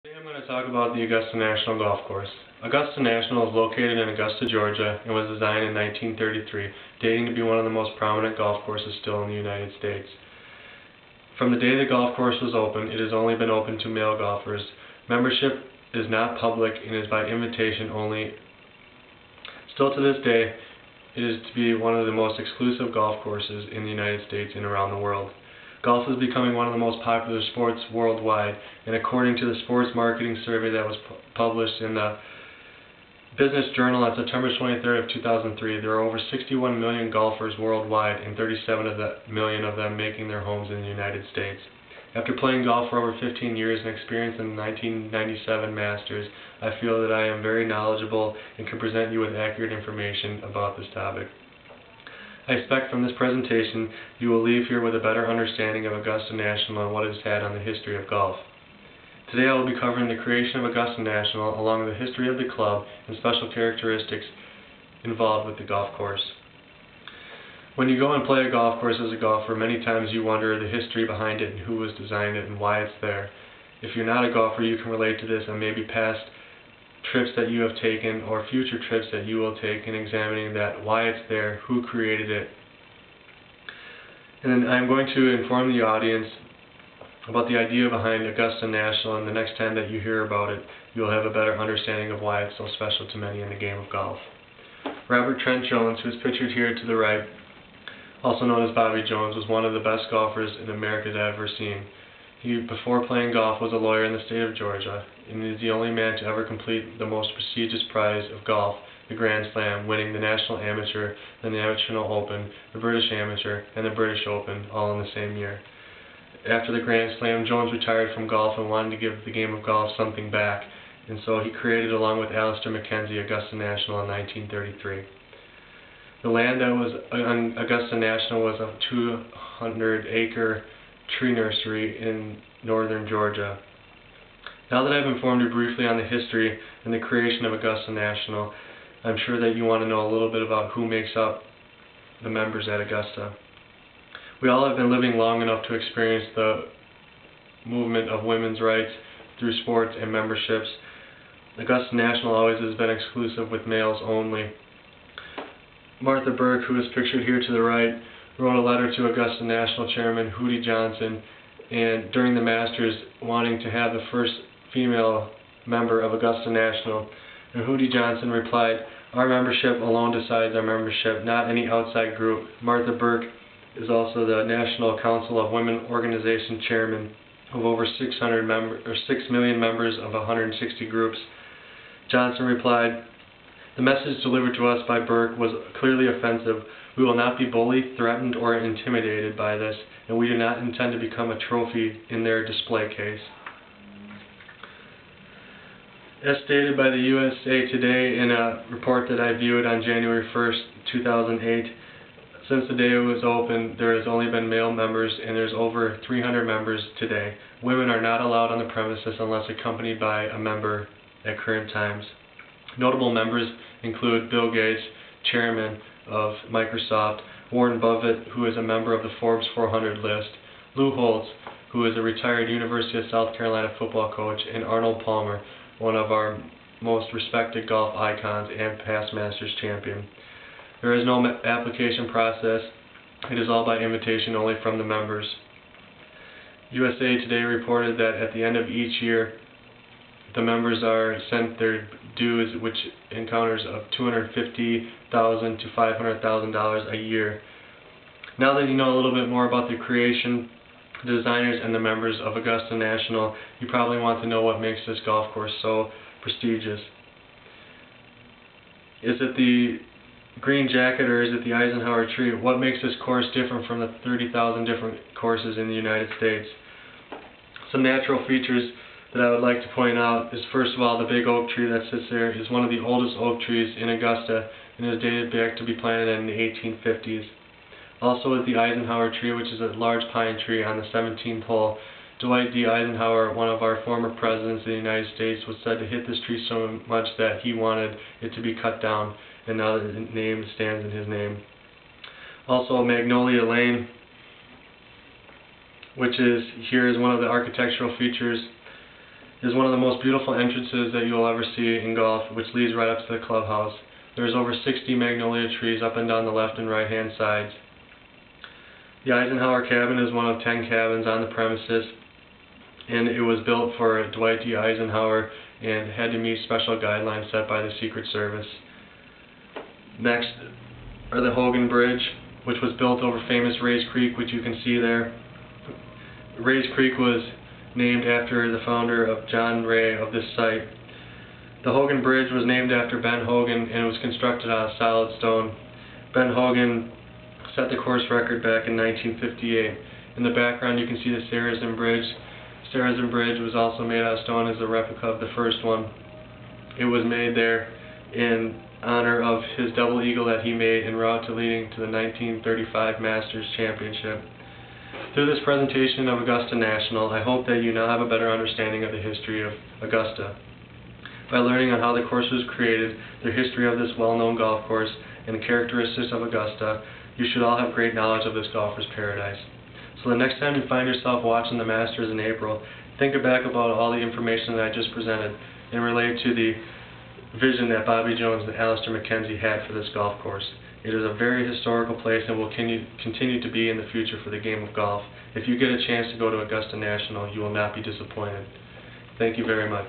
Today I'm going to talk about the Augusta National Golf Course. Augusta National is located in Augusta, Georgia, and was designed in 1933, dating to be one of the most prominent golf courses still in the United States. From the day the golf course was opened, it has only been open to male golfers. Membership is not public and is by invitation only. Still to this day, it is to be one of the most exclusive golf courses in the United States and around the world. Golf is becoming one of the most popular sports worldwide, and according to the Sports Marketing Survey that was published in the Business Journal on September 23rd of 2003, there are over 61 million golfers worldwide, and 37 million of them making their homes in the United States. After playing golf for over 15 years and experience in the 1997 Masters, I feel that I am very knowledgeable and can present you with accurate information about this topic. I expect from this presentation you will leave here with a better understanding of Augusta National and what it has had on the history of golf. Today I will be covering the creation of Augusta National along with the history of the club and special characteristics involved with the golf course. When you go and play a golf course as a golfer, many times you wonder the history behind it and who has designed it and why it's there. If you're not a golfer, you can relate to this and maybe past trips that you have taken or future trips that you will take in examining that, why it's there, who created it. And then I'm going to inform the audience about the idea behind Augusta National, and the next time that you hear about it, you'll have a better understanding of why it's so special to many in the game of golf. Robert Trent Jones, who is pictured here to the right, also known as Bobby Jones, was one of the best golfers in America that I've ever seen. He, before playing golf, was a lawyer in the state of Georgia, and is the only man to ever complete the most prestigious prize of golf, the Grand Slam, winning the National Amateur, the National Open, the British Amateur, and the British Open, all in the same year. After the Grand Slam, Jones retired from golf and wanted to give the game of golf something back, and so he created, along with Alistair McKenzie, Augusta National in 1933. The land that was on Augusta National was a 200-acre tree nursery in northern Georgia. Now that I've informed you briefly on the history and the creation of Augusta National, I'm sure that you want to know a little bit about who makes up the members at Augusta. We all have been living long enough to experience the movement of women's rights through sports and memberships. Augusta National always has been exclusive with males only. Martha Burke, who is pictured here to the right, wrote a letter to Augusta National Chairman Hootie Johnson, and during the Masters, wanting to have the first female member of Augusta National. And Hootie Johnson replied, "Our membership alone decides our membership, not any outside group." Martha Burke is also the National Council of Women Organization Chairman of over 6 million members of 160 groups. Johnson replied, "The message delivered to us by Burke was clearly offensive. We will not be bullied, threatened, or intimidated by this, and we do not intend to become a trophy in their display case." As stated by the USA Today in a report that I viewed on January 1st, 2008, since the day it was opened, there has only been male members, and there's over 300 members today. Women are not allowed on the premises unless accompanied by a member at current times. Notable members include Bill Gates, chairman of Microsoft; Warren Buffett, who is a member of the Forbes 400 list; Lou Holtz, who is a retired University of South Carolina football coach; and Arnold Palmer, one of our most respected golf icons and past Masters champion. There is no application process. It is all by invitation only from the members. USA Today reported that at the end of each year, the members are sent their dues, which encounters of $250,000 to $500,000 a year. Now that you know a little bit more about the creation, the designers, and the members of Augusta National, you probably want to know what makes this golf course so prestigious. Is it the green jacket or is it the Eisenhower tree? What makes this course different from the 30,000 different courses in the United States? Some natural features that I would like to point out is, first of all, the big oak tree that sits there is one of the oldest oak trees in Augusta and is dated back to be planted in the 1850s. Also is the Eisenhower tree, which is a large pine tree on the 17th hole. Dwight D. Eisenhower, one of our former presidents of the United States, was said to hit this tree so much that he wanted it to be cut down, and now the name stands in his name. Also, Magnolia Lane, which is here is one of the architectural features is one of the most beautiful entrances that you'll ever see in golf, which leads right up to the clubhouse. There's over 60 magnolia trees up and down the left and right hand sides. The Eisenhower cabin is one of 10 cabins on the premises, and it was built for Dwight D. Eisenhower and had to meet special guidelines set by the Secret Service. Next are the Hogan Bridge, which was built over famous Rays Creek, which you can see there. Rays Creek was named after the founder of John Ray of this site. The Hogan Bridge was named after Ben Hogan, and it was constructed out of solid stone. Ben Hogan set the course record back in 1958. In the background you can see the Saracen Bridge. Saracen Bridge was also made out of stone as a replica of the first one. It was made there in honor of his double eagle that he made en route to leading to the 1935 Masters Championship. Through this presentation of Augusta National, I hope that you now have a better understanding of the history of Augusta. By learning on how the course was created, the history of this well-known golf course, and the characteristics of Augusta, you should all have great knowledge of this golfer's paradise. So the next time you find yourself watching the Masters in April, think back about all the information that I just presented and relate to the vision that Bobby Jones and Alister McKenzie had for this golf course. It is a very historical place and will continue to be in the future for the game of golf. If you get a chance to go to Augusta National, you will not be disappointed. Thank you very much.